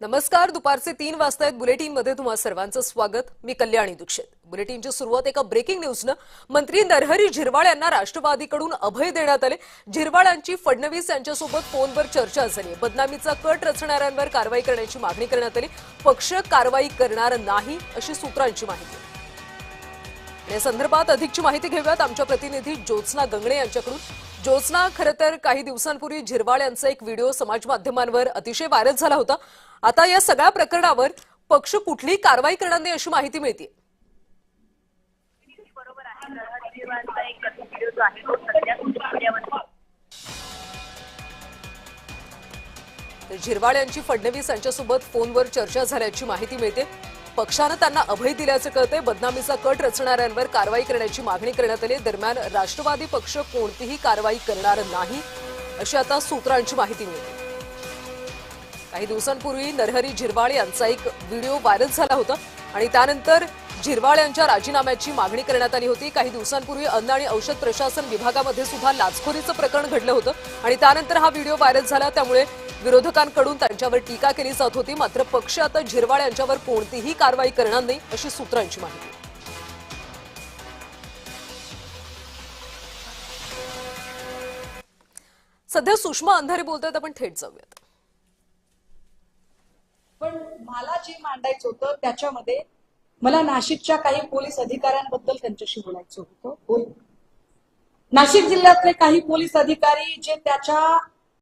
नमस्कार. दुपारचे 3 वाजता आहेत. बुलेटिनमध्ये तुम्हा सर्वांचं स्वागत. मी कल्याणी दीक्षित. बुलेटिनची सुरुवात एका ब्रेकिंग न्यूजनं. मंत्री नरहरी झिरवाळ यांना राष्ट्रवादीकडून अभय देण्यात आले. झिरवाळ यांची फडणवीस यांच्यासोबत फोनवर चर्चा झाली. बदनामीचा कट रचणाऱ्यांवर कारवाई करण्याची मागणी करण्यात आली. पक्ष कारवाई करणार नाही अशी सूत्रांची माहिती. या संदर्भात अधिकची माहिती घेऊयात आमच्या प्रतिनिधी ज्योत्स्ना गंगणे यांच्याकडून. ज्योत्स्ना, खरं तर काही दिवसांपूर्वी झिरवाळ यांचा एक व्हिडिओ समाज माध्यमांवर अतिशय व्हायरल झाला होता. आता या सगळ्या प्रकरणावर पक्ष कुठलीही कारवाई करणार नाही अशी माहिती मिळते. बरोबर आहे. नरहरी झिरवाळचा एक व्हिडिओ जो आहे तो सध्या सोशल मीडियावर. झिरवाळ यांची फडणवीस यांच्यासोबत फोनवर चर्चा झाल्याची माहिती मिळते. पक्षानं त्यांना अभय दिल्याचं कळतंय. बदनामीचा कट रचणाऱ्यांवर कारवाई करण्याची मागणी करण्यात आली. दरम्यान राष्ट्रवादी पक्ष कोणतीही कारवाई करणार नाही अशी आता सूत्रांची माहिती मिळते. काही दिवसांपूर्वी नरहरी झिरवाळ यांचा एक व्हिडिओ व्हायरल झाला होता आणि त्यानंतर झिरवाळ यांच्या राजीनाम्याची मागणी करण्यात आली होती. काही दिवसांपूर्वी अन्न आणि औषध प्रशासन विभागामध्ये सुद्धा लाचखोरीचं प्रकरण घडलं होतं आणि त्यानंतर हा व्हिडिओ व्हायरल झाला. त्यामुळे विरोधकांकडून त्यांच्यावर टीका केली जात होती. मात्र पक्ष आता झिरवाळ यांच्यावर कोणतीही कारवाई करणार नाही अशी सूत्रांची माहिती. सध्या सुषमा अंधारे बोलतायत. आपण थेट जाऊयात. पण मला जे मांडायचं होतं त्याच्यामध्ये मला नाशिकच्या काही पोलीस अधिकाऱ्यांबद्दल त्यांच्याशी बोलायचं होतं. नाशिक जिल्ह्यातले काही पोलीस अधिकारी जे त्याच्या